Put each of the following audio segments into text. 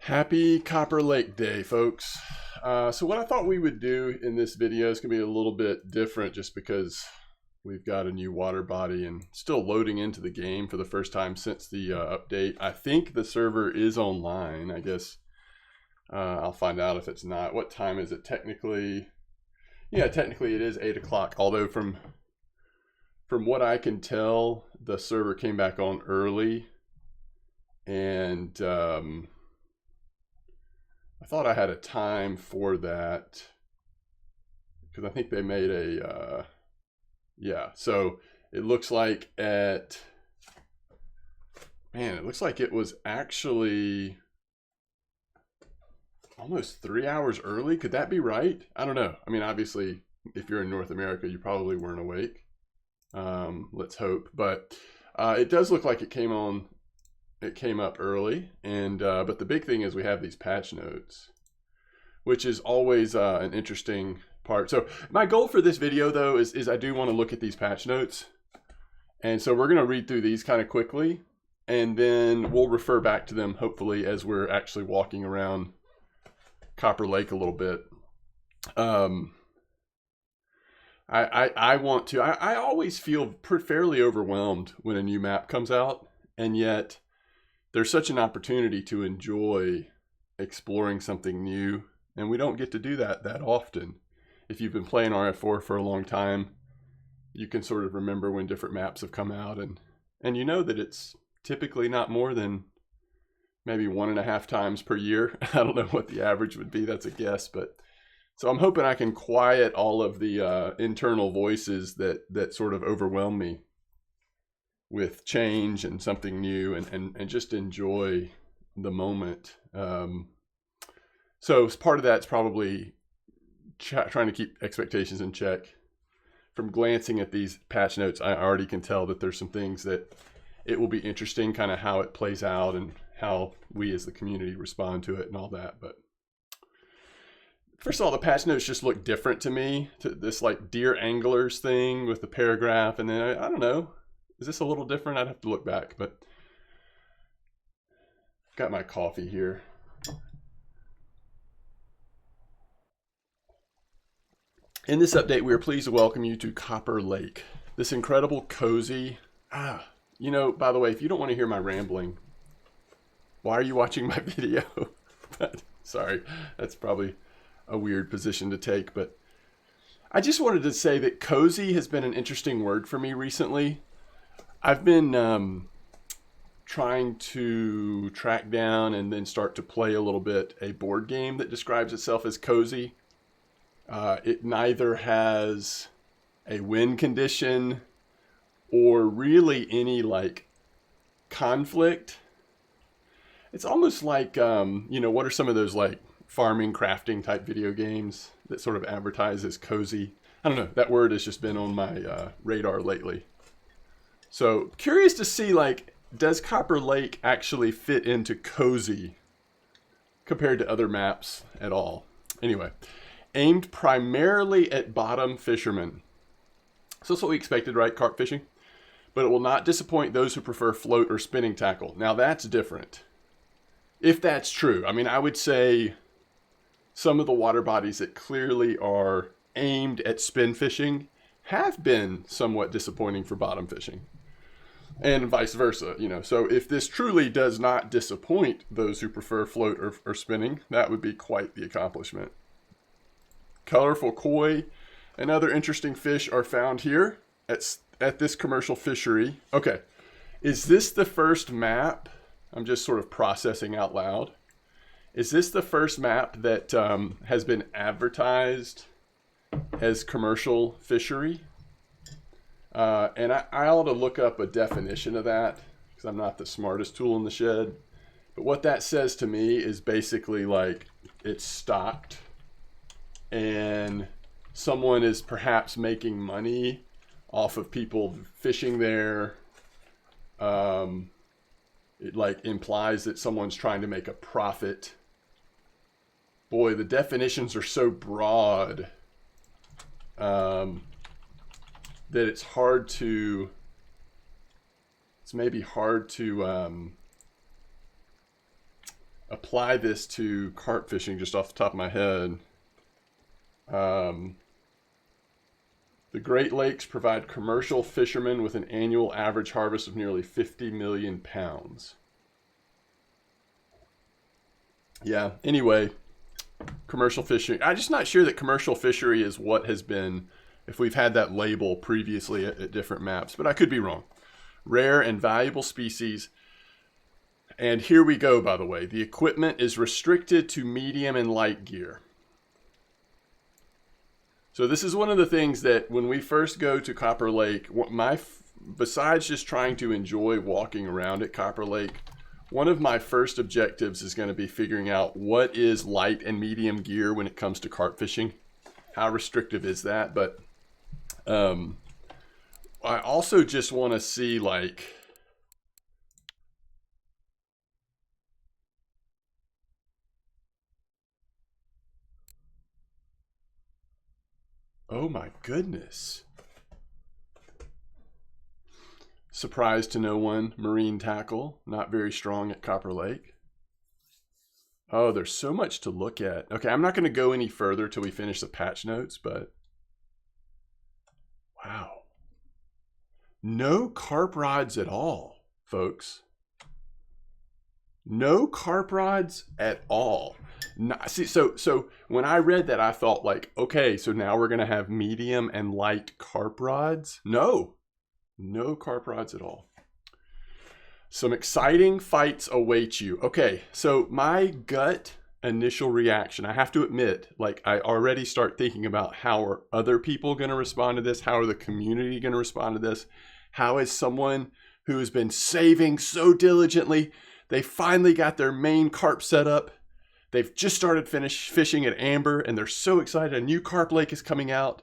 Happy Copper Lake Day, folks. So what I thought we would do in this video is going to be a little bit different just because we've got a new water body and still loading into the game for the first time since the update. I think the server is online. I guess I'll find out if it's not. What time is it technically? Yeah, technically it is 8 o'clock, although from what I can tell, the server came back on early and I thought I had a time for that because I think they made a, yeah. So it looks like it looks like it was actually almost 3 hours early. Could that be right? I don't know. I mean, obviously, if you're in North America, you probably weren't awake. Let's hope. But it does look like it came up early, and but the big thing is we have these patch notes, which is always an interesting part. So my goal for this video though is I do want to look at these patch notes, and so we're going to read through these kind of quickly, and then we'll refer back to them hopefully as we're actually walking around Copper Lake a little bit. I always feel fairly overwhelmed when a new map comes out, and yet there's such an opportunity to enjoy exploring something new, and we don't get to do that often. If you've been playing RF4 for a long time, you can sort of remember when different maps have come out, and you know that it's typically not more than maybe 1.5 times per year. I don't know what the average would be, that's a guess, but so I'm hoping I can quiet all of the internal voices that sort of overwhelm me with change and something new, and just enjoy the moment. So as part of that's probably trying to keep expectations in check. From glancing at these patch notes, I already can tell that there's some things that it will be interesting, kind of how it plays out and how we as the community respond to it and all that. But first of all, the patch notes just look different to me, to this like Dear Anglers thing with the paragraph, and then I don't know. Is this a little different? I'd have to look back, but got my coffee here. In this update, we are pleased to welcome you to Copper Lake. This incredible, cozy, you know, by the way, if you don't want to hear my rambling, why are you watching my video? Sorry, that's probably a weird position to take, but I just wanted to say that cozy has been an interesting word for me recently. I've been trying to track down and then start to play a little bit a board game that describes itself as cozy. It neither has a win condition or really any like conflict. It's almost like, you know, what are some of those like farming, crafting type video games that sort of advertise as cozy? I don't know. That word has just been on my radar lately. So curious to see, like, does Copper Lake actually fit into cozy compared to other maps at all? Anyway, aimed primarily at bottom fishermen. So that's what we expected, right? Carp fishing. But it will not disappoint those who prefer float or spinning tackle. Now that's different. If that's true, I mean, I would say some of the water bodies that clearly are aimed at spin fishing have been somewhat disappointing for bottom fishing. And vice versa, you know. So if this truly does not disappoint those who prefer float or spinning, that would be quite the accomplishment. Colorful koi and other interesting fish are found here at this commercial fishery. Okay, is this the first map? I'm just sort of processing out loud. Is this the first map that has been advertised as commercial fishery? And I ought to look up a definition of that because I'm not the smartest tool in the shed. But what that says to me is basically like it's stocked and someone is perhaps making money off of people fishing there. It like implies that someone's trying to make a profit. Boy, the definitions are so broad that it's maybe hard to apply this to carp fishing just off the top of my head. The Great Lakes provide commercial fishermen with an annual average harvest of nearly 50 million pounds. Yeah, anyway, commercial fishing. I'm just not sure that commercial fishery is what has been, if we've had that label previously at different maps, but I could be wrong. Rare and valuable species. And here we go, by the way. The equipment is restricted to medium and light gear. So this is one of the things that when we first go to Copper Lake, besides just trying to enjoy walking around at Copper Lake, one of my first objectives is going to be figuring out what is light and medium gear when it comes to carp fishing. How restrictive is that? But I also just want to see, like, oh my goodness. Surprise to no one, marine tackle, not very strong at Copper Lake. Oh, there's so much to look at. Okay, I'm not going to go any further till we finish the patch notes, but wow. No carp rods at all, folks. No carp rods at all. See, so when I read that, I thought like, okay, so now we're going to have medium and light carp rods. No carp rods at all. Some exciting fights await you. Okay, so my gut initial reaction, I have to admit, like I already start thinking about how are other people going to respond to this? How are the community going to respond to this? How is someone who has been saving so diligently, they finally got their main carp set up. They've just started fishing at Amber and they're so excited. A new carp lake is coming out.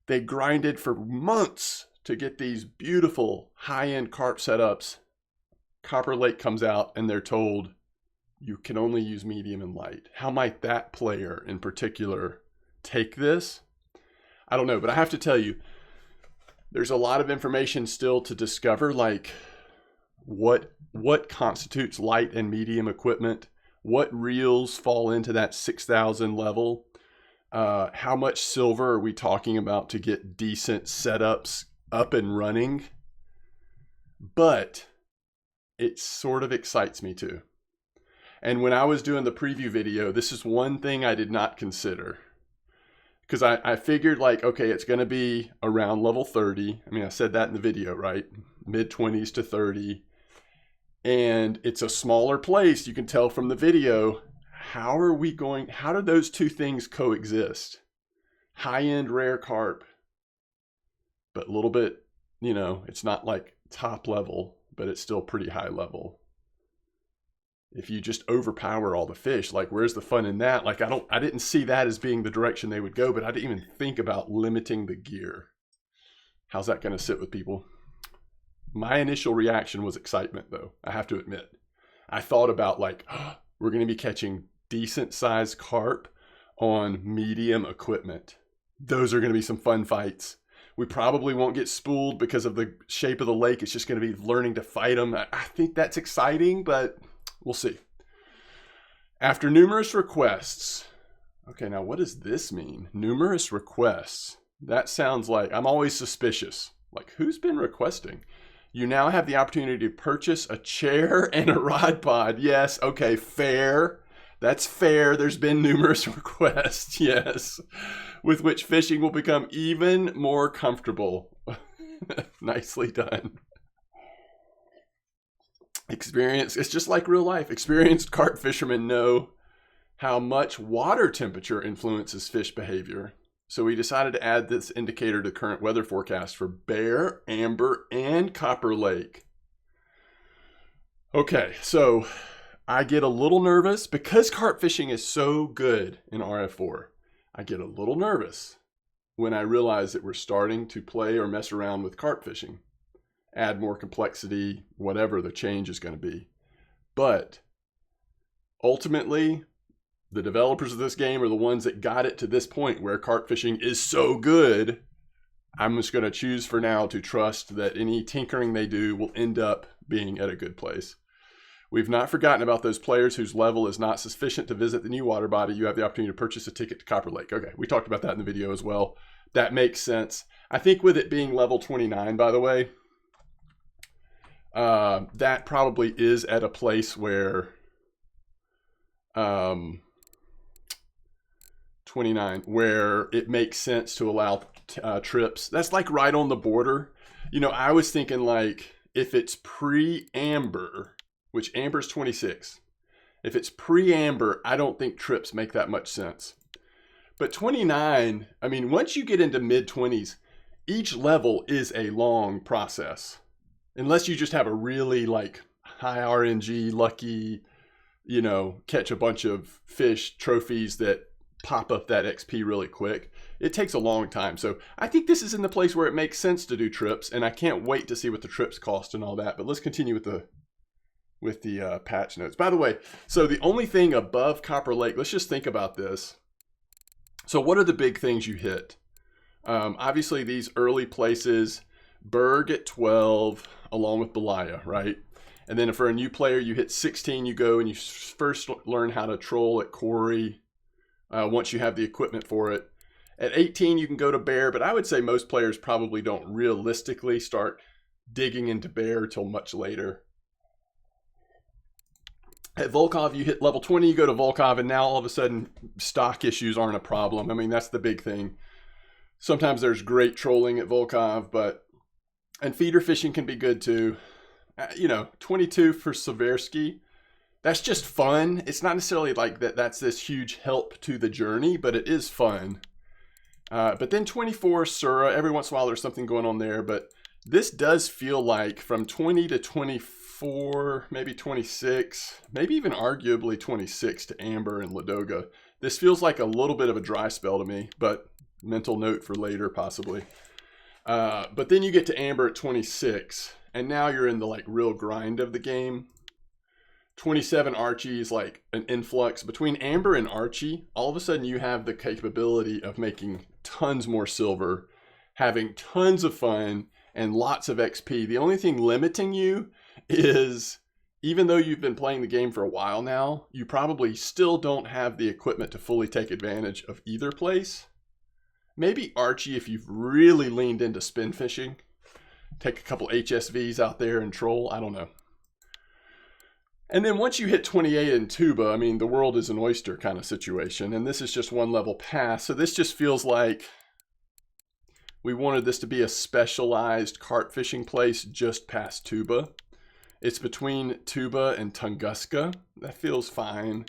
They grinded for months to get these beautiful high-end carp setups. Copper Lake comes out and they're told you can only use medium and light. How might that player in particular take this? I don't know, but I have to tell you, there's a lot of information still to discover, like what constitutes light and medium equipment, what reels fall into that 6,000 level, how much silver are we talking about to get decent setups up and running. But it sort of excites me too. And when I was doing the preview video, this is one thing I did not consider. Because I figured like, okay, it's going to be around level 30. I mean, I said that in the video, right? Mid-20s to 30. And it's a smaller place. You can tell from the video. How do those two things coexist? High-end rare carp, but a little bit, you know, it's not like top level, but it's still pretty high level. If you just overpower all the fish, like where's the fun in that? Like I didn't see that as being the direction they would go, but I didn't even think about limiting the gear. How's that going to sit with people? My initial reaction was excitement though, I have to admit. I thought about like, oh, we're going to be catching decent sized carp on medium equipment. Those are going to be some fun fights. We probably won't get spooled because of the shape of the lake. It's just going to be learning to fight them. I think that's exciting, but we'll see. After numerous requests. Okay, now what does this mean? Numerous requests. That sounds like, I'm always suspicious. Like, who's been requesting? You now have the opportunity to purchase a chair and a rod pod. Yes, okay, fair. That's fair. There's been numerous requests, yes, with which fishing will become even more comfortable. Nicely done. It's just like real life. Experienced carp fishermen know how much water temperature influences fish behavior. So we decided to add this indicator to the current weather forecast for Bear, Amber, and Copper Lake. Okay, so I get a little nervous because carp fishing is so good in RF4. I get a little nervous when I realize that we're starting to play or mess around with carp fishing. Add more complexity, whatever the change is going to be. But ultimately, the developers of this game are the ones that got it to this point where carp fishing is so good. I'm just going to choose for now to trust that any tinkering they do will end up being at a good place. We've not forgotten about those players whose level is not sufficient to visit the new water body. You have the opportunity to purchase a ticket to Copper Lake. Okay, we talked about that in the video as well. That makes sense. I think with it being level 29, by the way, that probably is at a place where 29, where it makes sense to allow trips. That's like right on the border. You know, I was thinking like if it's pre-amber, which amber's 26. If it's pre-amber, I don't think trips make that much sense. But 29, I mean, once you get into mid-20s, each level is a long process. Unless you just have a really like high RNG, lucky, you know, catch a bunch of fish trophies that pop up that XP really quick. It takes a long time. So I think this is in the place where it makes sense to do trips, and I can't wait to see what the trips cost and all that. But let's continue with the patch notes. By the way, so the only thing above Copper Lake, let's just think about this. So what are the big things you hit? Obviously these early places, Berg at 12, along with Belaya, right? And then for a new player, you hit 16, you go and you first learn how to troll at Quarry once you have the equipment for it. At 18, you can go to Bear, but I would say most players probably don't realistically start digging into Bear till much later. At Volkov, you hit level 20, you go to Volkov, and now all of a sudden, stock issues aren't a problem. I mean, that's the big thing. Sometimes there's great trolling at Volkov, and feeder fishing can be good too. You know, 22 for Seversky. That's just fun. It's not necessarily like that's this huge help to the journey, but it is fun. But then 24, Sura. Every once in a while there's something going on there, but this does feel like from 20 to 24, maybe 26, maybe even arguably 26 to Amber and Ladoga. This feels like a little bit of a dry spell to me, but mental note for later possibly. But then you get to Amber at 26, and now you're in the like real grind of the game. 27 Archie is like an influx. Between Amber and Archie, all of a sudden you have the capability of making tons more silver, having tons of fun, and lots of XP. The only thing limiting you is, even though you've been playing the game for a while now, you probably still don't have the equipment to fully take advantage of either place. Maybe Archie, if you've really leaned into spin fishing, take a couple HSVs out there and troll, I don't know. And then once you hit 28 in Tuba, I mean, the world is an oyster kind of situation, and this is just one level past. So this just feels like we wanted this to be a specialized carp fishing place just past Tuba. It's between Tuba and Tunguska. That feels fine.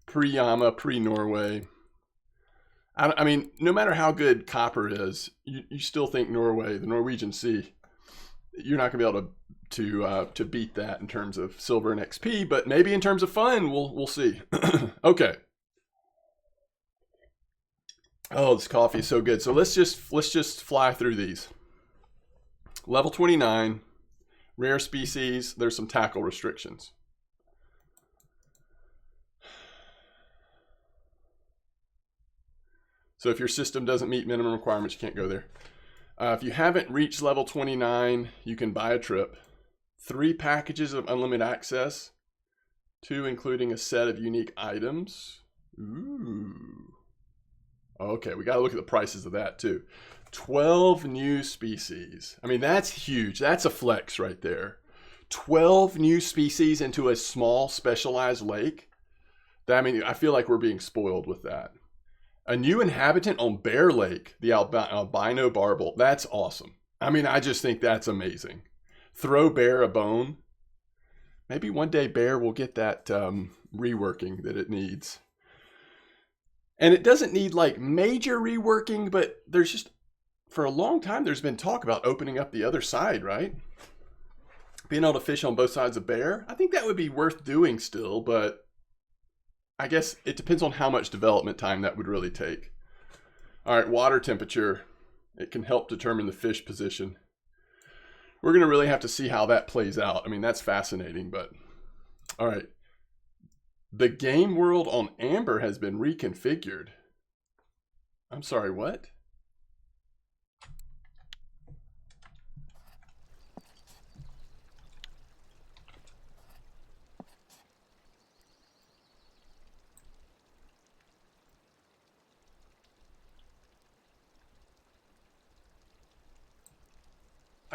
Pre-Yama, pre-Norway. I mean, no matter how good copper is, you still think Norway, the Norwegian Sea, you're not going to be able to beat that in terms of silver and XP, but maybe in terms of fun, we'll see. Okay. Oh, this coffee is so good. So let's just fly through these. Level 29, rare species. There's some tackle restrictions. So if your system doesn't meet minimum requirements, you can't go there. If you haven't reached level 29, you can buy a trip. 3 packages of unlimited access. 2 including a set of unique items. Ooh. Okay, we got to look at the prices of that too. 12 new species. I mean, that's huge. That's a flex right there. 12 new species into a small specialized lake. I mean, I feel like we're being spoiled with that. A new inhabitant on Bear Lake, the albino barbel. That's awesome. I mean, I just think that's amazing. Throw Bear a bone. Maybe one day Bear will get that reworking that it needs. And it doesn't need like major reworking, but there's just, for a long time, there's been talk about opening up the other side, right? Being able to fish on both sides of Bear. I think that would be worth doing still, but I guess it depends on how much development time that would really take. All right, water temperature. It can help determine the fish position. We're going to really have to see how that plays out. I mean, that's fascinating, but all right. The game world on Amber has been reconfigured. I'm sorry, what?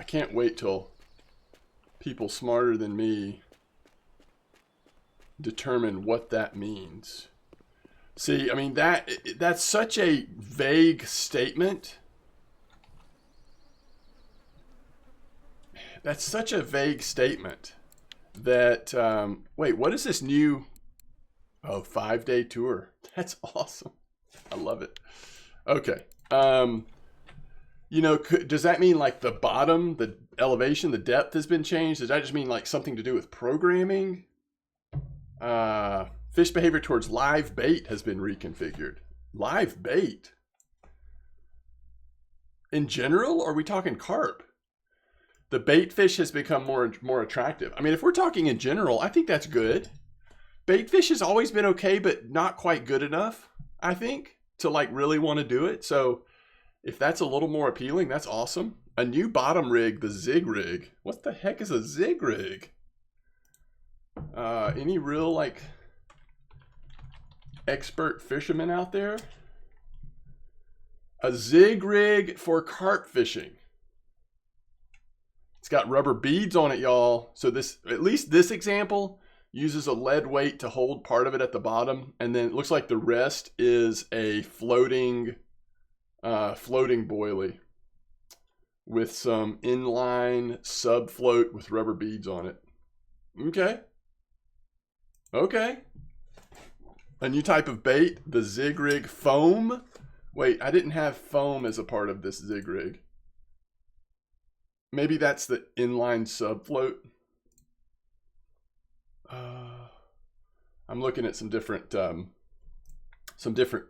I can't wait till people smarter than me determine what that means. See, I mean, that's such a vague statement. That's such a vague statement that, wait, what is this new, 5-day tour? That's awesome. I love it. Okay. You know, does that mean like the bottom, the elevation, the depth has been changed? Does that just mean like something to do with programming? Fish behavior towards live bait has been reconfigured. Live bait? In general, or are we talking carp? The bait fish has become more attractive. I mean, if we're talking in general, I think that's good. Bait fish has always been okay, but not quite good enough, I think, to like really want to do it. So if that's a little more appealing, that's awesome. A new bottom rig, the Zig Rig. What the heck is a Zig Rig? Any real like expert fishermen out there? A Zig Rig for carp fishing. It's got rubber beads on it, y'all. So this, at least this example, uses a lead weight to hold part of it at the bottom, and then it looks like the rest is a floating boilie with some inline sub float with rubber beads on it. Okay. Okay. A new type of bait, the Zig Rig foam. Wait, I didn't have foam as a part of this Zig Rig. Maybe that's the inline sub float. I'm looking at some different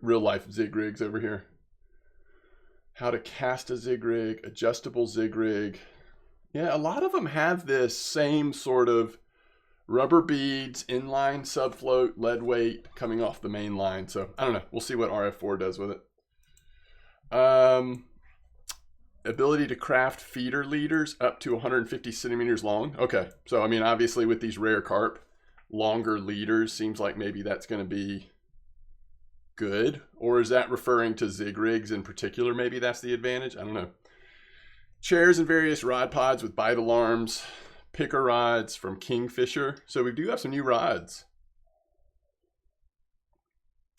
real life Zig Rigs over here. How to cast a Zig Rig, adjustable Zig Rig. Yeah, a lot of them have this same sort of rubber beads, inline subfloat, lead weight coming off the main line. So I don't know. We'll see what RF4 does with it. Ability to craft feeder leaders up to 150 centimeters long. Okay, so I mean, obviously with these rare carp, longer leaders seems like maybe that's going to be good. Or is that referring to Zig Rigs in particular? Maybe that's the advantage. I don't know. Chairs and various rod pods with bite alarms. Picker rods from Kingfisher. So we do have some new rods,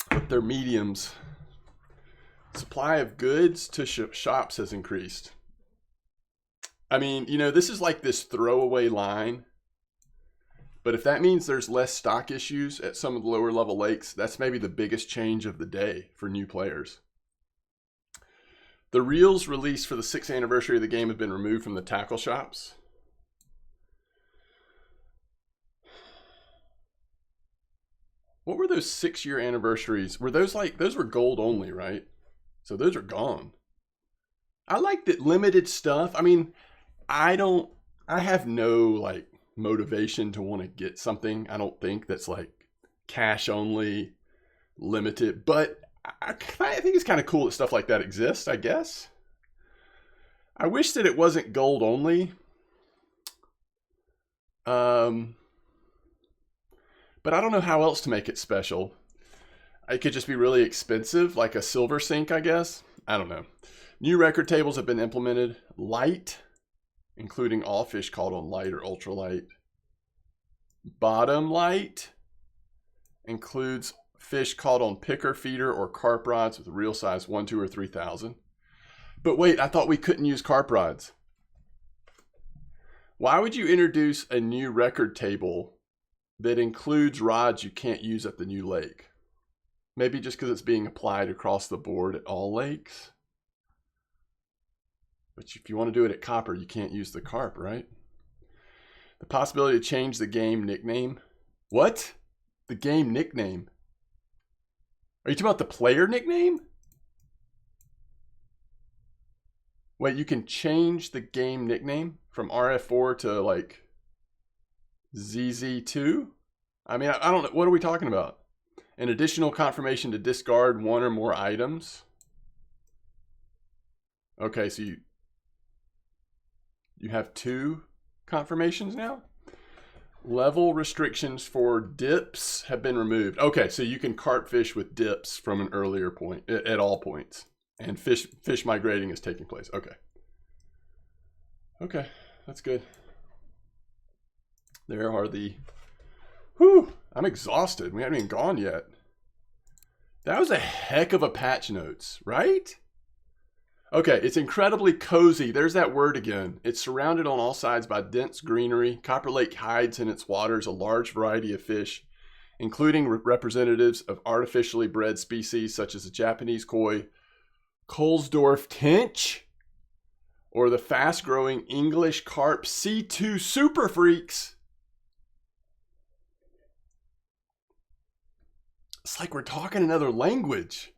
but they're mediums. Supply of goods to shops has increased. I mean, you know, this is like this throwaway line, but if that means there's less stock issues at some of the lower level lakes, that's maybe the biggest change of the day for new players. The reels released for the 6th anniversary of the game have been removed from the tackle shops. What were those 6-year anniversaries? Were those like, those were gold only, right? So those are gone. I like that limited stuff. I mean, I have no like motivation to want to get something. I don't think that's like cash only, limited, but I think it's kind of cool that stuff like that exists, I guess. I wish that it wasn't gold only. But I don't know how else to make it special. It could just be really expensive, like a silver sink, I guess. I don't know. New record tables have been implemented. Light, including all fish caught on light or ultralight. Bottom light includes fish caught on picker, feeder, or carp rods with reel size 1, 2, or 3,000. But wait, I thought we couldn't use carp rods. Why would you introduce a new record table that includes rods you can't use at the new lake? Maybe just because it's being applied across the board at all lakes. But if you want to do it at Copper, you can't use the carp, right? The possibility to change the game nickname. What? The game nickname? Are you talking about the player nickname? Wait, you can change the game nickname from RF4 to like ZZ2? I mean, I don't know. What are we talking about? An additional confirmation to discard one or more items. Okay, so you have 2 confirmations now? Level restrictions for dips have been removed. Okay, so you can carp fish with dips from an earlier point, at all points. And fish migrating is taking place. Okay. Okay, that's good. There are the... Whew, I'm exhausted. We haven't even gone yet. That was a heck of a patch notes, right? Okay, it's incredibly cozy. There's that word again. It's surrounded on all sides by dense greenery. Copper Lake hides in its waters a large variety of fish, including representatives of artificially bred species such as the Japanese koi, Kohlsdorf tench, or the fast-growing English carp C2 super freaks. It's like we're talking another language.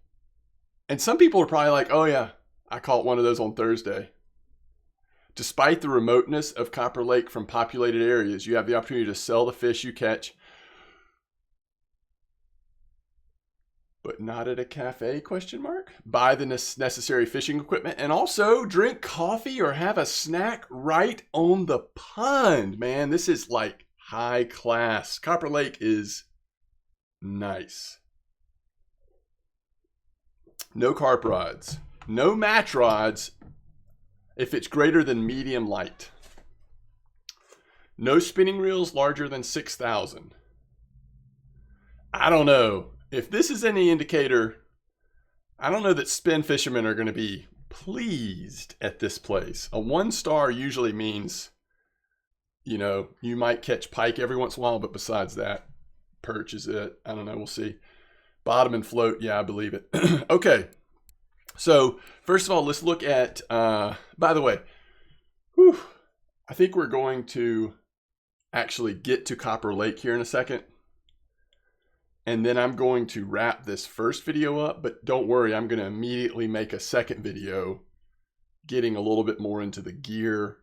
And some people are probably like, oh yeah, I caught one of those on Thursday. Despite the remoteness of Copper Lake from populated areas, you have the opportunity to sell the fish you catch, but not at a cafe, question mark? Buy the necessary fishing equipment and also drink coffee or have a snack right on the pond. Man, this is like high class. Copper Lake is nice. No carp rods. No match rods if it's greater than medium light. No spinning reels larger than 6,000. I don't know. If this is any indicator, I don't know that spin fishermen are going to be pleased at this place. A 1-star usually means, you know, you might catch pike every once in a while, but besides that, perch is it. I don't know. We'll see. Bottom and float. Yeah, I believe it. Okay. So first of all, let's look at, by the way, I think we're going to actually get to Copper Lake here in a second. And then I'm going to wrap this first video up, but don't worry, I'm going to immediately make a second video getting a little bit more into the gear.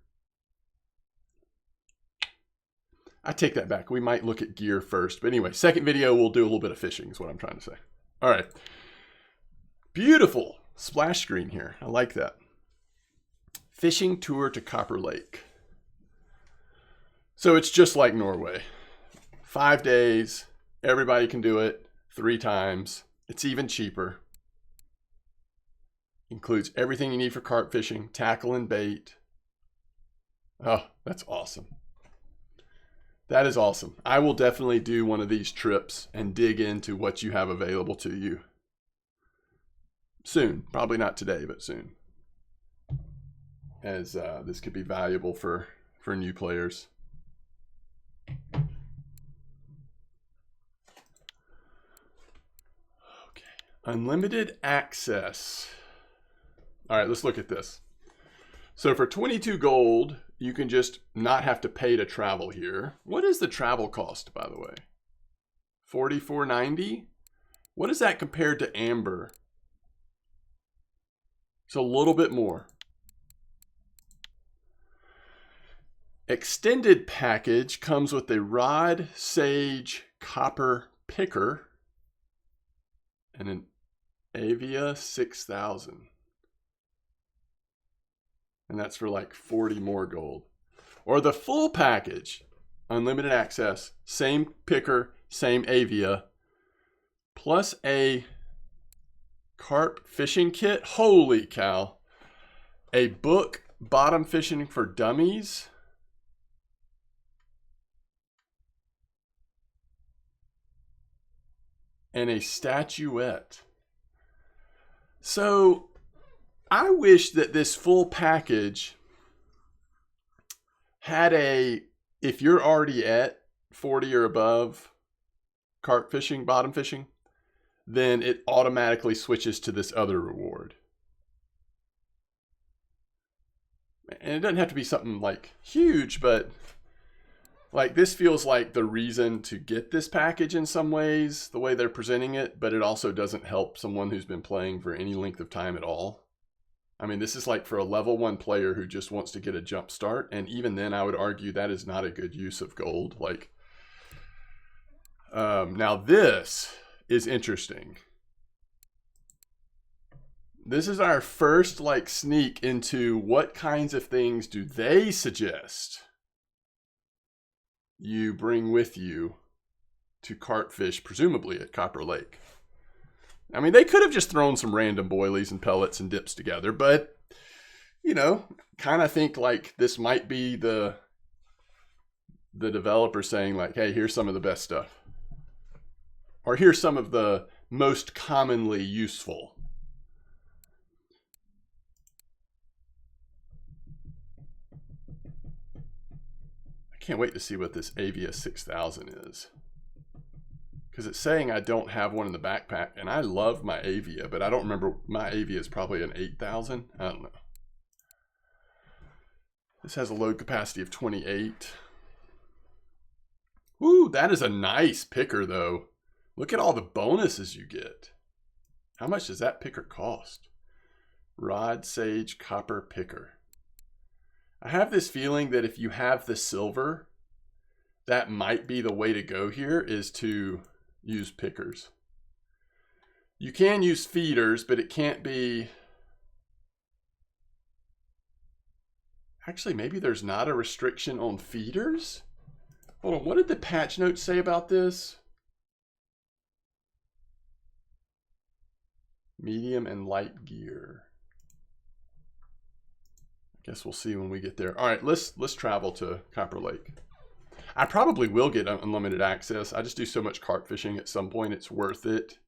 I take that back. We might look at gear first. But anyway, second video, we'll do a little bit of fishing is what I'm trying to say. All right. Beautiful splash screen here. I like that. Fishing tour to Copper Lake. So it's just like Norway. 5 days. Everybody can do it 3 times. It's even cheaper. Includes everything you need for carp fishing, tackle and bait. Oh, that's awesome. That is awesome. I will definitely do one of these trips and dig into what you have available to you. Soon. Probably not today, but soon. As this could be valuable for new players. Unlimited access. All right, let's look at this. So for 22 gold, you can just not have to pay to travel here. What is the travel cost, by the way? 44.90. What is that compared to Amber? It's a little bit more. Extended package comes with a rod, sage, copper picker, and an Avia 6000. And that's for like 40 more gold. Or the full package, unlimited access, same picker, same Avia, plus a carp fishing kit. Holy cow. A book, Bottom Fishing for Dummies. And a statuette. So I wish that this full package had a, if you're already at 40 or above carp fishing, bottom fishing, then it automatically switches to this other reward. And it doesn't have to be something like huge, but like this feels like the reason to get this package in some ways, the way they're presenting it, but it also doesn't help someone who's been playing for any length of time at all. I mean, this is like for a level 1 player who just wants to get a jump start. And even then I would argue that is not a good use of gold. Like, now this is interesting. This is our first like sneak into what kinds of things do they suggest you bring with you to carp fish, presumably at Copper Lake. I mean, they could have just thrown some random boilies and pellets and dips together, but you know, kind of think like this might be the developer saying like, hey, here's some of the best stuff. Or here's some of the most commonly useful. I can't wait to see what this Avia 6000 is. Because it's saying I don't have one in the backpack, and I love my Avia, but I don't remember. My Avia is probably an 8000. I don't know. This has a load capacity of 28. Ooh, that is a nice picker, though. Look at all the bonuses you get. How much does that picker cost? Rod Sage Copper Picker. I have this feeling that if you have the silver, that might be the way to go here, is to use pickers. You can use feeders, but it can't be... Actually, maybe there's not a restriction on feeders? Hold on, what did the patch notes say about this? Medium and light gear. I guess we'll see when we get there. All right, let's travel to Copper Lake. I probably will get unlimited access. I just do so much carp fishing at some point, it's worth it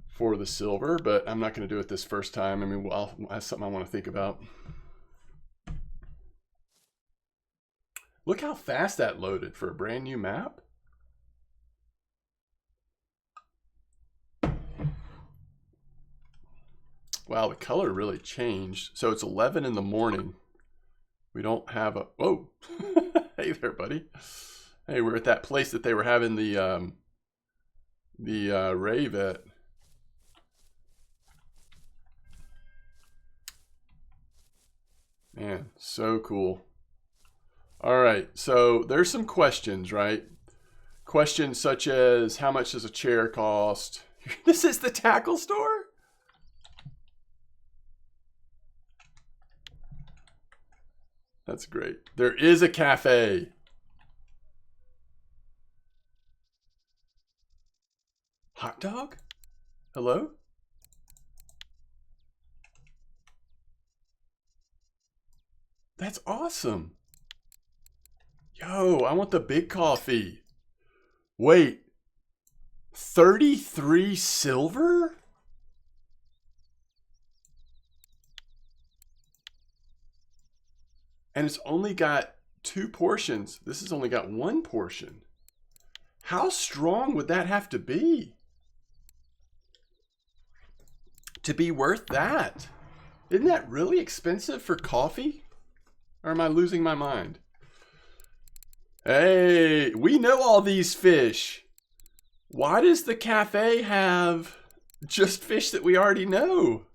for the silver, but I'm not going to do it this first time. I mean, well, that's something I want to think about. Look how fast that loaded for a brand new map. Wow, the color really changed. So it's 11 in the morning. We don't have a... Whoa. Hey there, buddy. Hey, we're at that place that they were having the rave at. Man, so cool. All right, so there's some questions, right? Questions such as, how much does a chair cost? This is the tackle store? That's great. There is a cafe. Hot dog? Hello? That's awesome. Yo, I want the big coffee. Wait. 33 silver? And it's only got 2 portions. This has only got 1 portion. How strong would that have to be worth that? Isn't that really expensive for coffee? Or am I losing my mind? Hey, we know all these fish. Why does the cafe have just fish that we already know?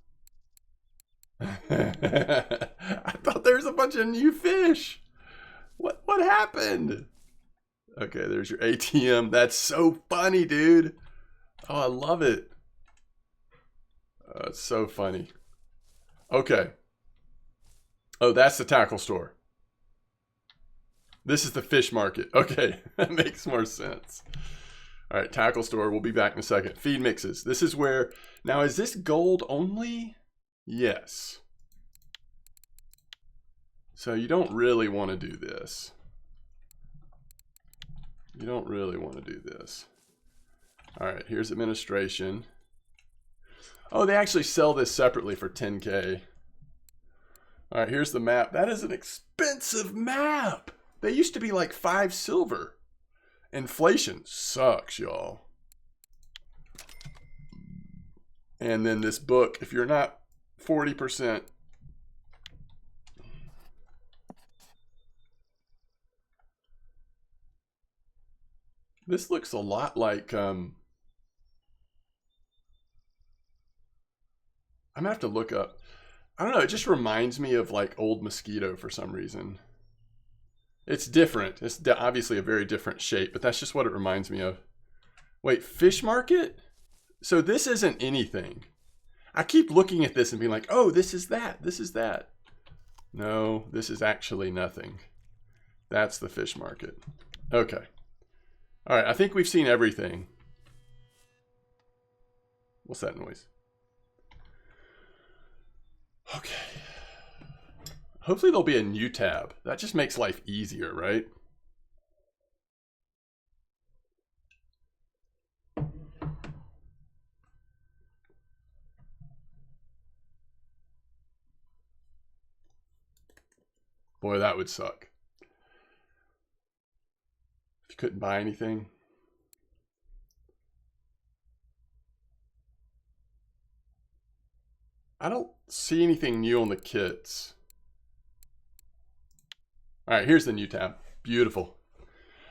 I thought there was a bunch of new fish. What happened? Okay, there's your ATM. That's so funny, dude. Oh, I love it. It's so funny. Okay. Oh, that's the tackle store. This is the fish market. Okay, that makes more sense. All right, tackle store. We'll be back in a second. Feed mixes. This is where... Now, is this gold only? Yes. So you don't really want to do this. You don't really want to do this. All right, here's administration. Oh, they actually sell this separately for 10K. All right, here's the map. That is an expensive map. They used to be like 5 silver. Inflation sucks, y'all. And then this book, if you're not 40%. This looks a lot like, I'm gonna have to look up. I don't know, it just reminds me of like Old Mosquito for some reason. It's different. It's obviously a very different shape, but that's just what it reminds me of. Wait, fish market? So this isn't anything. I keep looking at this and being like, oh, this is that. This is that. No, this is actually nothing. That's the fish market. Okay. All right, I think we've seen everything. What's that noise? Okay. Hopefully there'll be a new tab. That just makes life easier, right? Boy, that would suck. If you couldn't buy anything. I don't see anything new on the kits. All right, here's the new tab. Beautiful.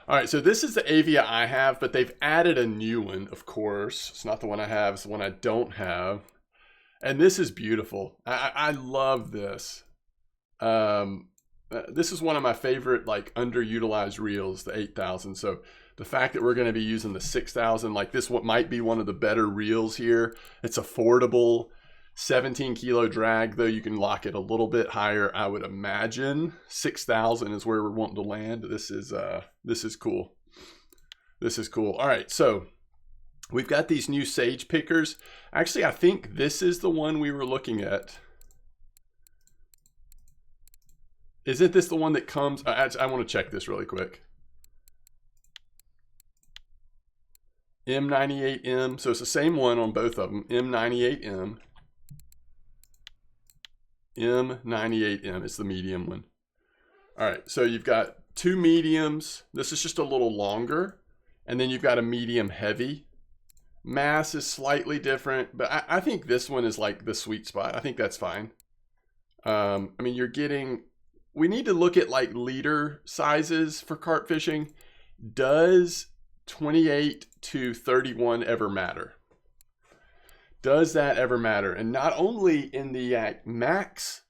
All right, so this is the Avia I have, but they've added a new one, of course. It's not the one I have, it's the one I don't have. And this is beautiful. I love this. This is one of my favorite like underutilized reels, the 8,000. So the fact that we're going to be using the 6,000, like this what might be one of the better reels here. It's affordable. 17 kilo drag, though you can lock it a little bit higher, I would imagine. 6,000 is where we're wanting to land. This is cool. This is cool. All right, so we've got these new Sage pickers. Actually, I think this is the one we were looking at. Isn't this the one that comes? I want to check this really quick. M98M. So it's the same one on both of them. M98M. M98M. It's the medium one. All right. So you've got two mediums. This is just a little longer. And then you've got a medium heavy. Mass is slightly different, but I think this one is like the sweet spot. I think that's fine. I mean, you're getting... We need to look at like leader sizes for carp fishing. Does 28 to 31 ever matter? Does that ever matter? And not only in the max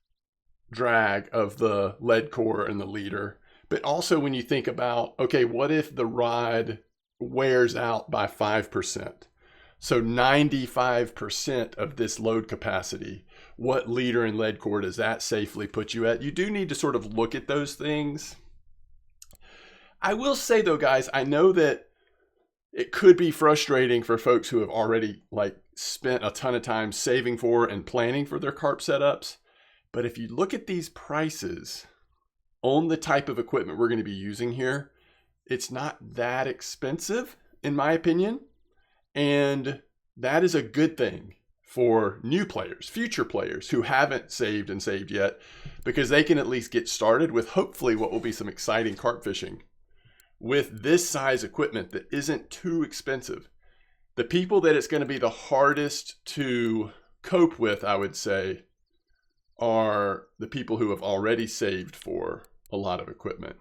drag of the lead core and the leader, but also when you think about, okay, what if the rod wears out by 5%? So 95% of this load capacity, what leader and lead core does that safely put you at? You do need to sort of look at those things. I will say though, guys, I know that it could be frustrating for folks who have already like spent a ton of time saving for and planning for their carp setups. But if you look at these prices on the type of equipment we're going to be using here, it's not that expensive in my opinion. And that is a good thing for new players, future players who haven't saved and saved yet, because they can at least get started with hopefully what will be some exciting carp fishing with this size equipment that isn't too expensive. The people that it's going to be the hardest to cope with, I would say, are the people who have already saved for a lot of equipment.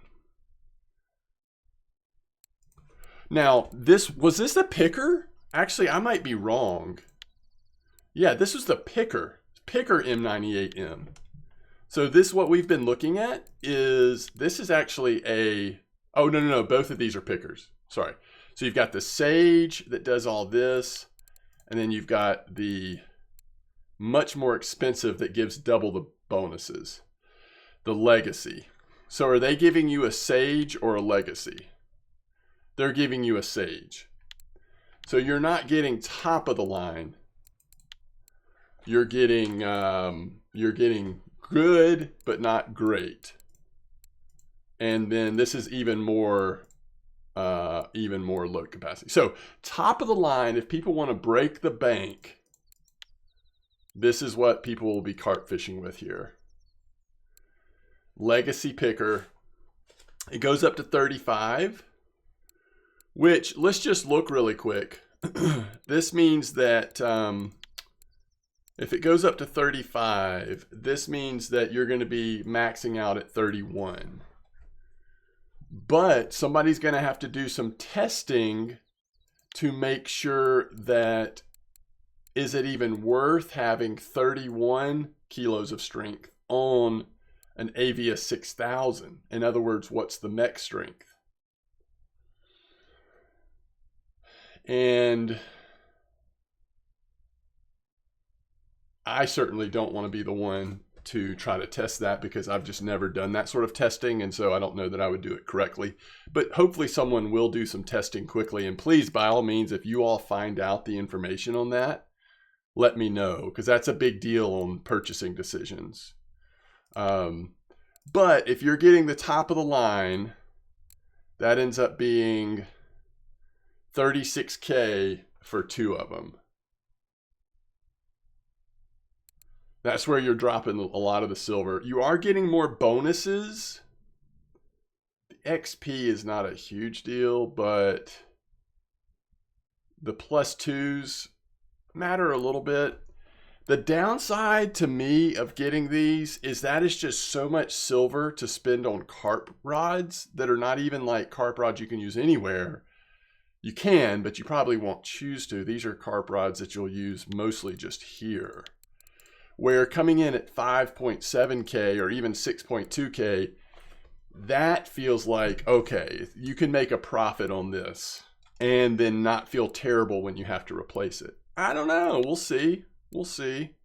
Now, was this the picker? Actually, I might be wrong. Yeah, this was the picker M98M. So this, what we've been looking at is, this is actually a, oh, no, both of these are pickers. Sorry. So you've got the Sage that does all this, and then you've got the much more expensive that gives double the bonuses, the Legacy. So are they giving you a Sage or a Legacy? They're giving you a Sage. So you're not getting top of the line. You're getting good, but not great. And then this is even more load capacity. So top of the line, if people want to break the bank, this is what people will be carp fishing with here. Legacy picker. It goes up to 35. Which, let's just look really quick. This means that if it goes up to 35, this means that you're going to be maxing out at 31. But somebody's going to have to do some testing to make sure that, is it even worth having 31 kilos of strength on an Avia 6000? In other words, what's the mech strength? And I certainly don't want to be the one to try to test that, because I've just never done that sort of testing, and so I don't know that I would do it correctly. But hopefully someone will do some testing quickly, and please, by all means, if you all find out the information on that, let me know, because that's a big deal on purchasing decisions. But if you're getting the top of the line, that ends up being $36K for 2 of them. That's where you're dropping a lot of the silver. You are getting more bonuses. The XP is not a huge deal, but the +2s matter a little bit. The downside to me of getting these is that it's just so much silver to spend on carp rods that are not even like carp rods you can use anywhere. You can, but you probably won't choose to. These are carp rods that you'll use mostly just here. Where coming in at 5.7K or even 6.2K, that feels like, okay, you can make a profit on this and then not feel terrible when you have to replace it. I don't know. We'll see. We'll see.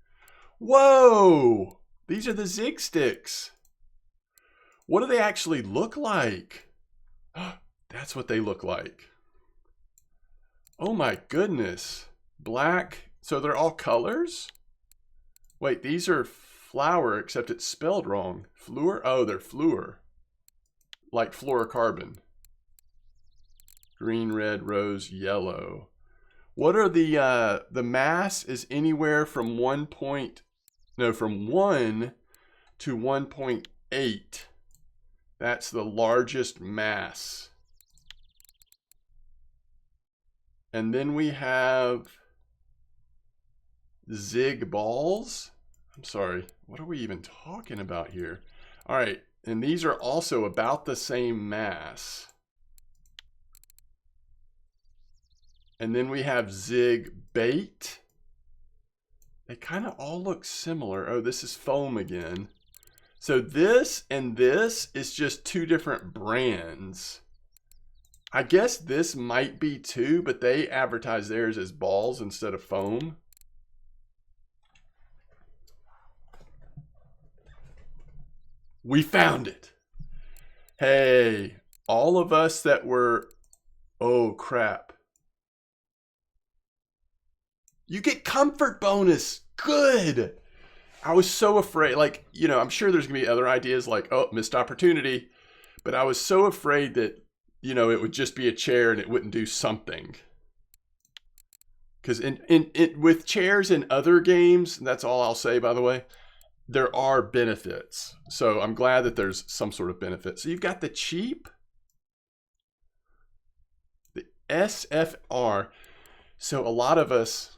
Whoa! These are the Zig sticks. What do they actually look like? That's what they look like. Oh my goodness. Black. So they're all colors? Wait, these are flour, except it's spelled wrong. Fluor? Oh, they're fluor. Like fluorocarbon. Green, red, rose, yellow. What are the mass is anywhere from 1 to 1.8. That's the largest mass. And then we have Zig balls. I'm sorry, what are we even talking about here? All right, and these are also about the same mass. And then we have Zig bait. They kind of all look similar. Oh, this is foam again. So this and this is just 2 different brands. I guess this might be 2, but they advertise theirs as balls instead of foam. We found it. Hey, all of us that were, oh crap. You get comfort bonus. Good. I was so afraid, like, you know, I'm sure there's gonna be other ideas like, oh, missed opportunity. But I was so afraid that, you know, it would just be a chair and it wouldn't do something. Because with chairs in other games, and that's all I'll say, by the way, there are benefits. So I'm glad that there's some sort of benefit. So you've got the cheap, the SFR. So a lot of us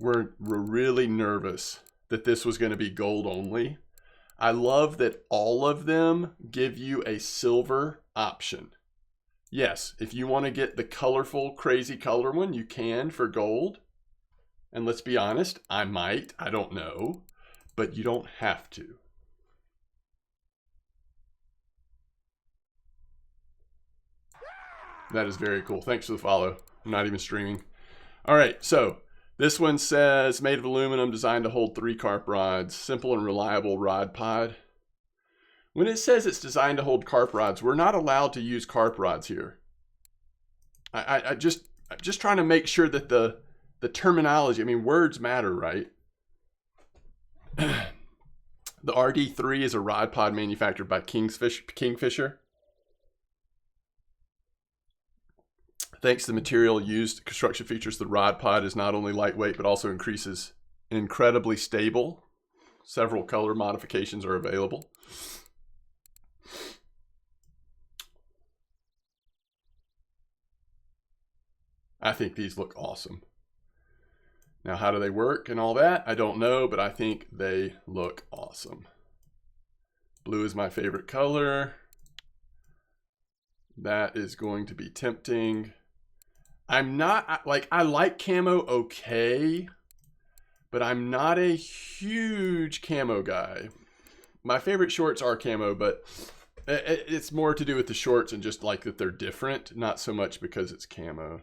were really nervous that this was going to be gold only. I love that all of them give you a silver option. Yes, if you want to get the colorful, crazy color one, you can for gold. And let's be honest, I might, I don't know. But you don't have to. That is very cool. Thanks for the follow. I'm not even streaming. All right, so this one says, made of aluminum, designed to hold 3 carp rods, simple and reliable rod pod. When it says it's designed to hold carp rods, we're not allowed to use carp rods here. I'm just trying to make sure that the terminology, I mean, words matter, right? The RD3 is a rod pod manufactured by Kingfisher. Thanks to the material used, construction features, the rod pod is not only lightweight, but also incredibly stable. Several color modifications are available. I think these look awesome. Now, how do they work and all that? I don't know, but I think they look awesome. Blue is my favorite color. That is going to be tempting. I'm not, like, I like camo okay, but I'm not a huge camo guy. My favorite shorts are camo, but it's more to do with the shorts and just like that they're different, not so much because it's camo.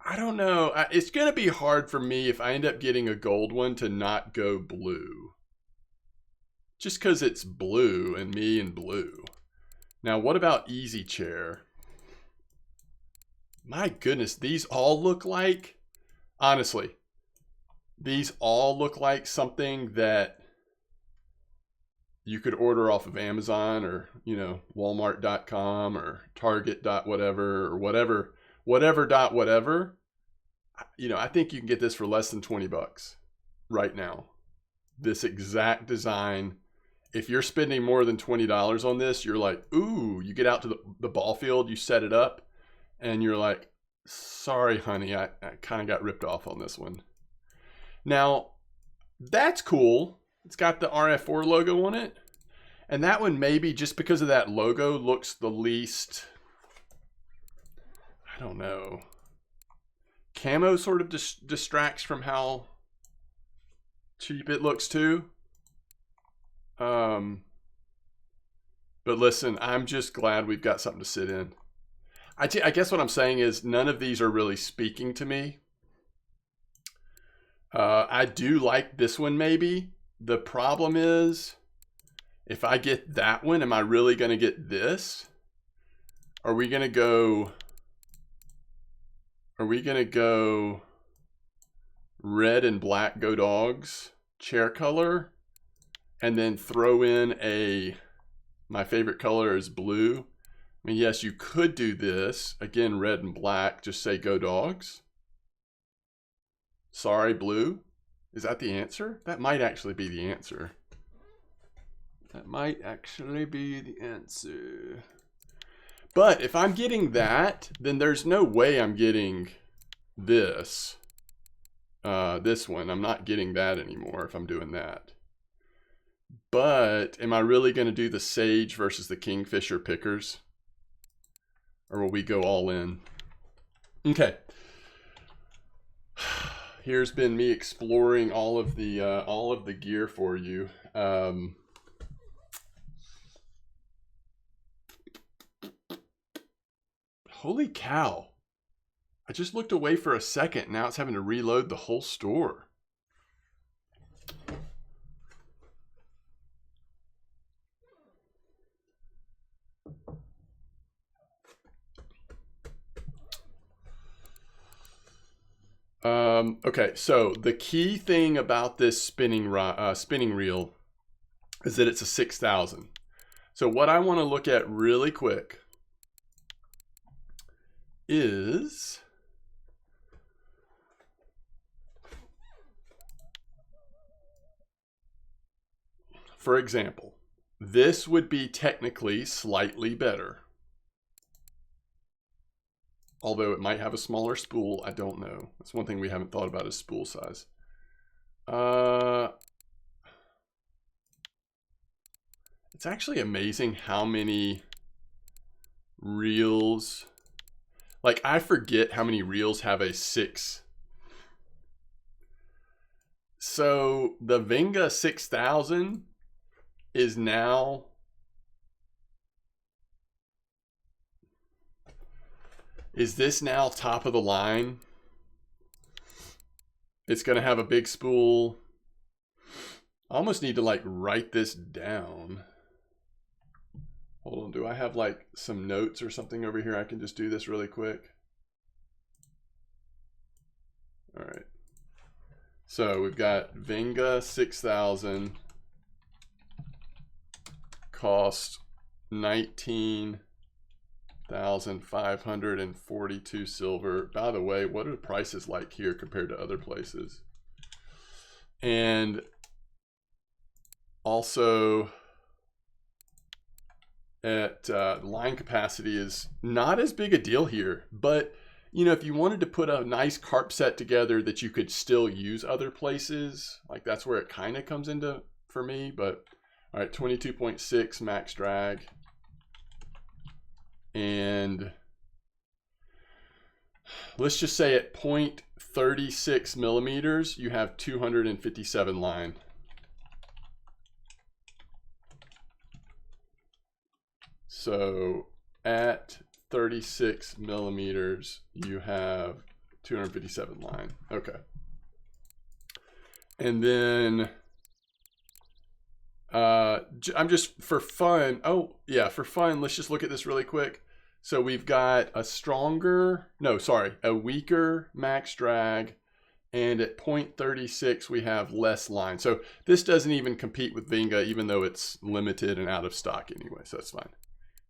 I don't know. It's going to be hard for me if I end up getting a gold one to not go blue. Just because it's blue and me and blue. Now, what about Easy Chair? My goodness, these all look like, honestly, These all look like something that you could order off of Amazon or, you know, Walmart.com or Target dot whatever or whatever dot whatever. You know, I think you can get this for less than 20 bucks right now. This exact design. If you're spending more than $20 on this, you're like, ooh, you get out to the ball field, you set it up, and you're like, sorry, honey, I kind of got ripped off on this one. Now, that's cool. It's got the RF4 logo on it. And that one maybe just because of that logo looks the least, I don't know. Camo sort of distracts from how cheap it looks too. But listen, I'm just glad we've got something to sit in. I guess what I'm saying is none of these are really speaking to me. I do like this one maybe. The problem is, if I get that one, am I really going to get this? Are we going to go red and black Go Dogs chair color and then throw in my favorite color is blue? I mean, yes, you could do this. Again, red and black, just say Go Dogs. Sorry, blue. Is that the answer? That might actually be the answer. That might actually be the answer. But if I'm getting that, then there's no way I'm getting this. This one. I'm not getting that anymore if I'm doing that. But am I really going to do the Sage versus the Kingfisher pickers? Or will we go all in? Okay. Here's been me exploring all of the gear for you. Holy cow. I just looked away for a second. Now it's having to reload the whole store. Okay, so the key thing about this spinning reel is that it's a 6,000. So what I want to look at really quick is for example, this would be technically slightly better. Although it might have a smaller spool, I don't know. That's one thing we haven't thought about is spool size. It's actually amazing how many reels, like I forget how many reels have a 6. So the Venga 6000 is now this now top of the line? It's going to have a big spool. I almost need to like write this down. Hold on, do I have like some notes or something over here? I can just do this really quick. All right. So we've got Venga 6000 cost 19,542 silver. By the way, what are the prices like here compared to other places? And also at line capacity is not as big a deal here, but you know, if you wanted to put a nice carp set together that you could still use other places, like that's where it kind of comes into for me. But all right, 22.6 max drag. And let's just say at 0.36 millimeters, you have 257 line. So at 36 millimeters, you have 257 line. Okay. And then I'm just for fun. Oh yeah, for fun, let's just look at this really quick. So we've got a weaker max drag And at 0.36, we have less line. So this doesn't even compete with Vinga, even though it's limited and out of stock anyway. So that's fine.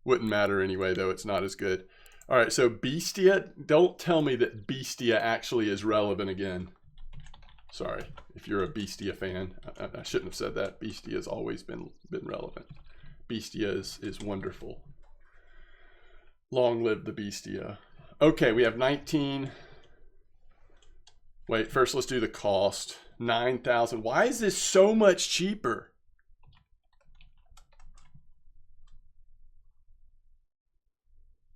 Wouldn't matter anyway, though. It's not as good. All right, so Bestia. Don't tell me that Bestia actually is relevant again. Sorry, if you're a Bestia fan. I shouldn't have said that. Bestia has always been relevant. Bestia is wonderful. Long live the Bestia. Okay, we have 19. Wait, first let's do the cost. 9,000. Why is this so much cheaper?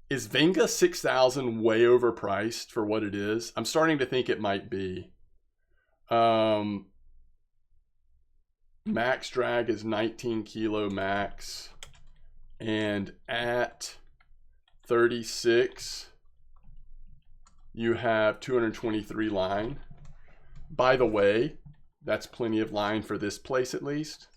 Is Vinga 6,000 way overpriced for what it is? I'm starting to think it might be. Max drag is 19 kilo max. And at 36, you have 223 line. By the way, that's plenty of line for this place at least.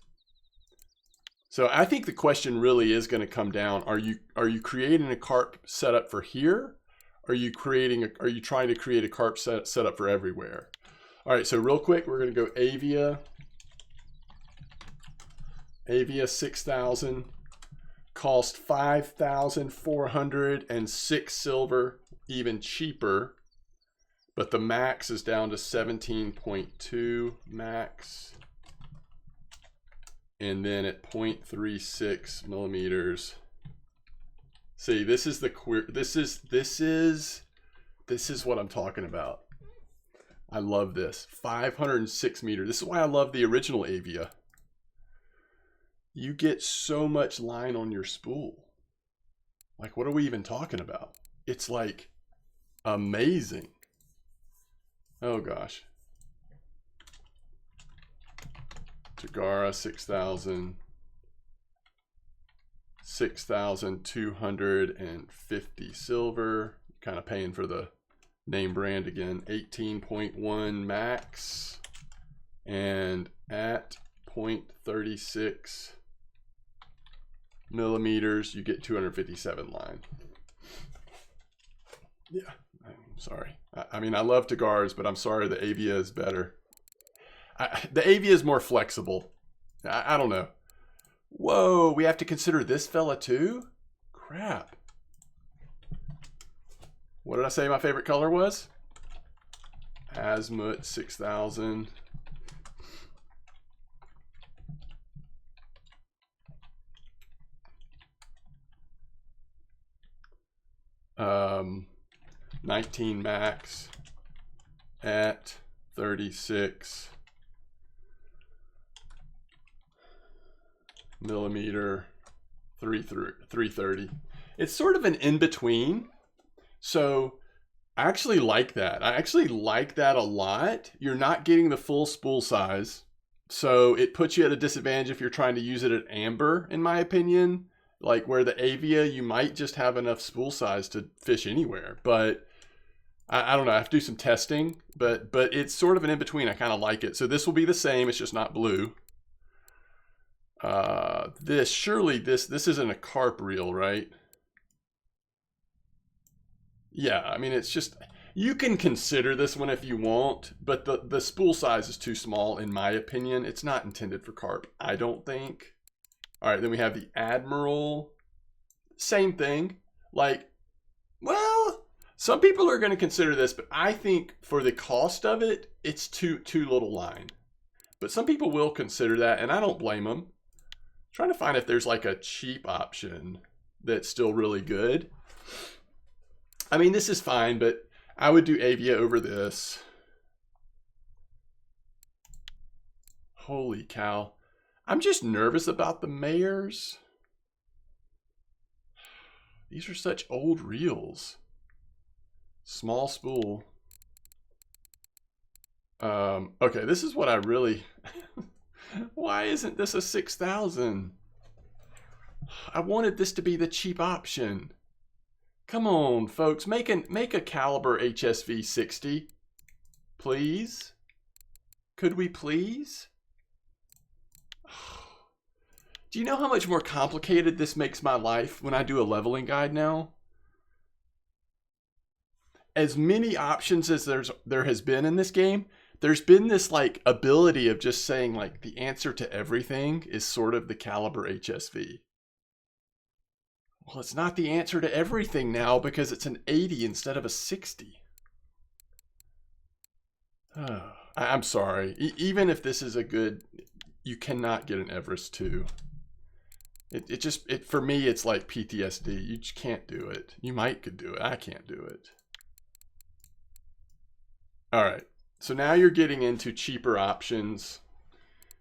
So I think the question really is going to come down: Are you creating a carp setup for here? Are you trying to create a carp setup for everywhere? All right. So real quick, we're going to go Avia. Avia 6,000, cost 5,406 silver, even cheaper. But the max is down to 17.2 max. And then at 0.36 millimeters. See, this is the this is what I'm talking about. I love this. 506 meters. This is why I love the original Avia. You get so much line on your spool. Like, what are we even talking about? It's like amazing. Oh gosh. Tagara 6,000. 6,250 silver. Kind of paying for the name brand again. 18.1 max. And at 0.36 millimeters, you get 257 line. Yeah, I'm sorry. I mean, I love Tagaras, but I'm sorry the Avia is better. The Avia is more flexible. I don't know. Whoa, we have to consider this fella too? Crap. What did I say my favorite color was? Azimuth 6,000. Um, 19 max at 36 millimeter 330. It's sort of an in-between. So I actually like that. I actually like that a lot. You're not getting the full spool size. So it puts you at a disadvantage if you're trying to use it at amber, in my opinion. Like where the Avia, you might just have enough spool size to fish anywhere. But I don't know. I have to do some testing. But it's sort of an in-between. I kind of like it. So this will be the same. It's just not blue. Surely this isn't a carp reel, right? Yeah, I mean, it's just, you can consider this one if you want, but the spool size is too small, in my opinion. It's not intended for carp, I don't think. All right, then we have the Admiral. Same thing. Like, well, some people are going to consider this, but I think for the cost of it, it's too little line. But some people will consider that, and I don't blame them. I'm trying to find if there's like a cheap option that's still really good. I mean, this is fine, but I would do Avia over this. Holy cow. I'm just nervous about the Mayors. These are such old reels. Small spool. Okay, this is what I really... Why isn't this a 6,000? I wanted this to be the cheap option. Come on, folks, make a caliber HSV 60, please. Could we please? Do you know how much more complicated this makes my life when I do a leveling guide now? As many options as there has been in this game, there's been this like ability of just saying like the answer to everything is sort of the Caliber HSV. Well, it's not the answer to everything now because it's an 80 instead of a 60. I'm sorry. Even if this is a good, you cannot get an Everest 2. It for me, it's like PTSD. You just can't do it. You could do it. I can't do it. All right. So now you're getting into cheaper options.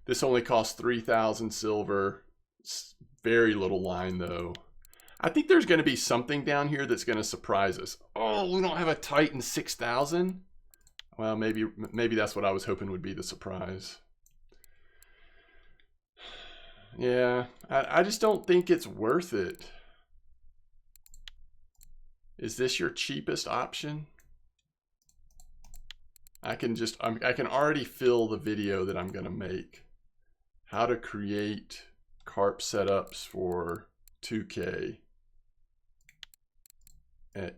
This only costs 3,000 silver. It's very little line though. I think there's going to be something down here that's going to surprise us. Oh, we don't have a Titan 6,000? Well, maybe that's what I was hoping would be the surprise. Yeah, I just don't think it's worth it. Is this your cheapest option? I can already fill the video that I'm going to make. How to create carp setups for 2K at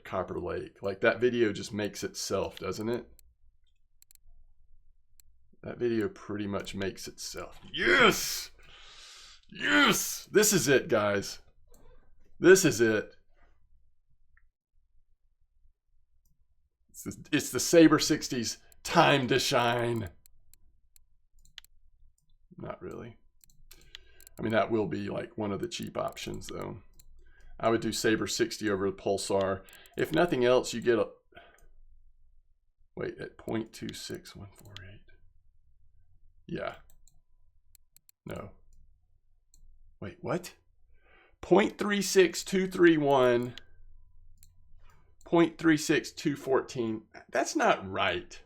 Copper Lake. Like that video just makes itself, doesn't it? That video pretty much makes itself. Yes! Yes! This is it, guys. This is it. It's the Saber 60's time to shine. Not really. I mean, that will be like one of the cheap options though. I would do Saber 60 over the Pulsar. If nothing else, you get a... Wait, at 0.26148. Yeah. No. Wait, what? 0.36231. 0.36214. That's not right.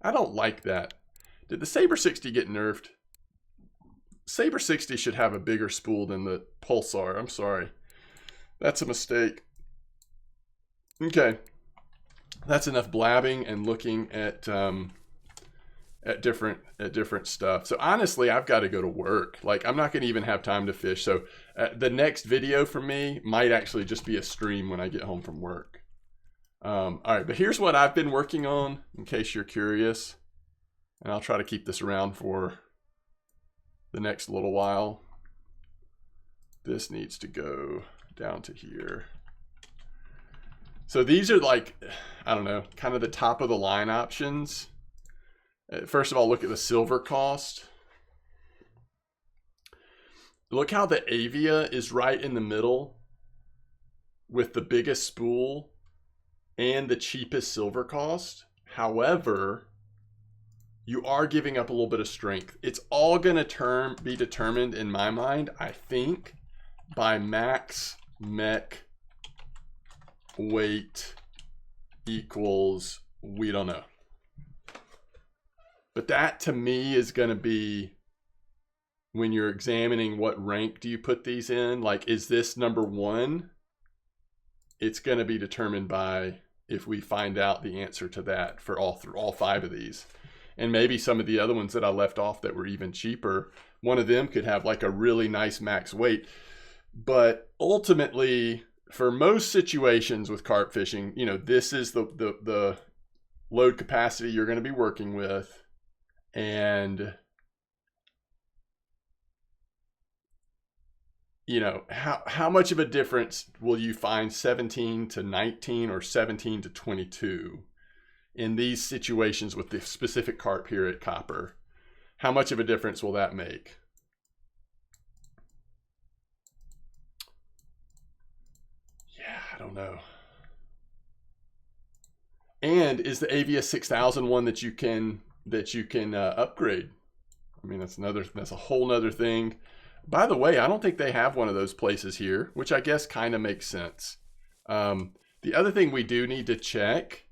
I don't like that. Did the Saber 60 get nerfed? Saber 60 should have a bigger spool than the Pulsar. I'm sorry. That's a mistake. Okay. That's enough blabbing and looking at different stuff. So honestly, I've got to go to work. Like I'm not going to even have time to fish. So the next video for me might actually just be a stream when I get home from work. All right, but here's what I've been working on in case you're curious. And I'll try to keep this around for the next little while. This needs to go down to here. So these are like, I don't know, kind of the top of the line options. First of all, look at the silver cost. Look how the Avia is right in the middle with the biggest spool and the cheapest silver cost. However, you are giving up a little bit of strength. It's all going to be determined in my mind, I think, by max mech weight equals, we don't know. But that to me is going to be when you're examining what rank do you put these in. Like, is this number 1? It's going to be determined by if we find out the answer to that for all 5 of these. And maybe some of the other ones that I left off that were even cheaper, one of them could have like a really nice max weight. But ultimately, for most situations with carp fishing, you know, this is the load capacity you're going to be working with. And, you know, how much of a difference will you find 17 to 19 or 17 to 22 in these situations with the specific carp here at Copper? How much of a difference will that make? Yeah, I don't know. And is the Avia 6000 one that you can upgrade? I mean, that's a whole nother thing. By the way, I don't think they have one of those places here, which I guess kind of makes sense. The other thing we do need to check,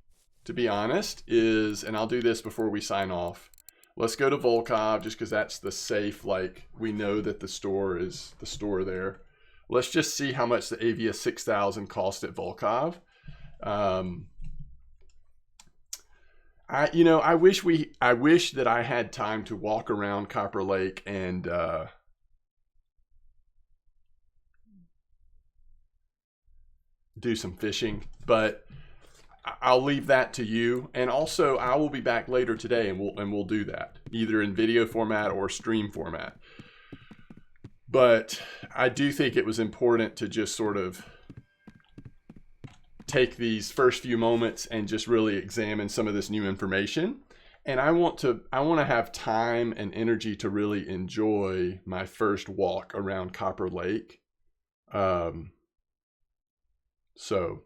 to be honest, is, and I'll do this before we sign off. Let's go to Volkov just because that's the safe, like we know that the store is the store there. Let's just see how much the Avia 6000 cost at Volkov. I wish that I had time to walk around Copper Lake and do some fishing, but I'll leave that to you. And also, I will be back later today, and we'll do that either in video format or stream format. But I do think it was important to just sort of take these first few moments and just really examine some of this new information. And I want to have time and energy to really enjoy my first walk around Copper Lake. So,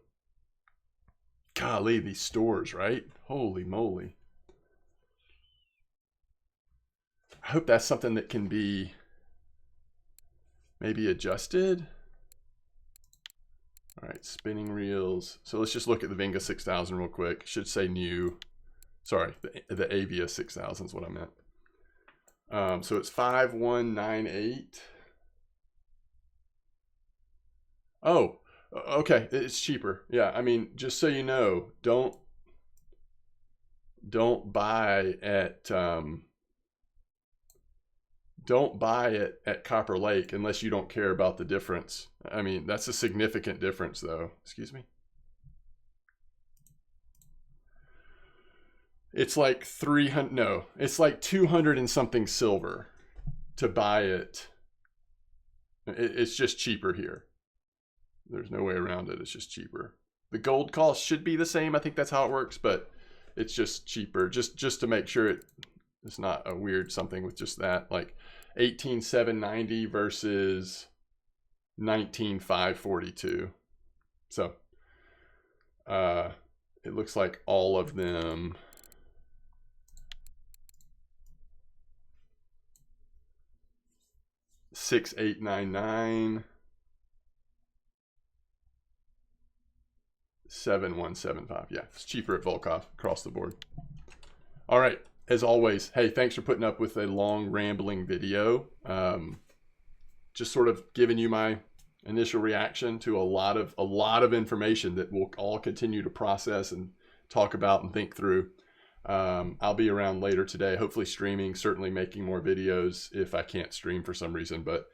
golly, these stores, right? Holy moly. I hope that's something that can be maybe adjusted. All right, spinning reels. So let's just look at the Venga 6000 real quick. It should say new. Sorry, the Avia 6000 is what I meant. So it's 5198. Oh, okay, it's cheaper. Yeah, I mean, just so you know, don't buy at Copper Lake unless you don't care about the difference. I mean, that's a significant difference, though. Excuse me. It's like 300. No, it's like 200 and something silver to buy it. It's just cheaper here. There's no way around it. It's just cheaper. The gold cost should be the same. I think that's how it works, but it's just cheaper. Just to make sure it's not a weird something with just that. Like 18,790 versus 19,542. So it looks like all of them. $6,899, 7,175. Yeah, it's cheaper at Volkov across the board. All right, as always, hey, thanks for putting up with a long rambling video. Just sort of giving you my initial reaction to a lot of information that we'll all continue to process and talk about and think through. I'll be around later today, hopefully streaming, certainly making more videos if I can't stream for some reason, but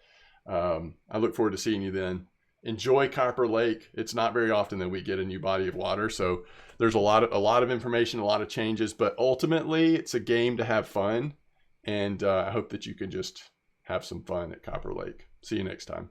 I look forward to seeing you then. Enjoy Copper Lake. It's not very often that we get a new body of water, so there's a lot of information, a lot of changes, but ultimately it's a game to have fun, and I hope that you can just have some fun at Copper Lake. See you next time.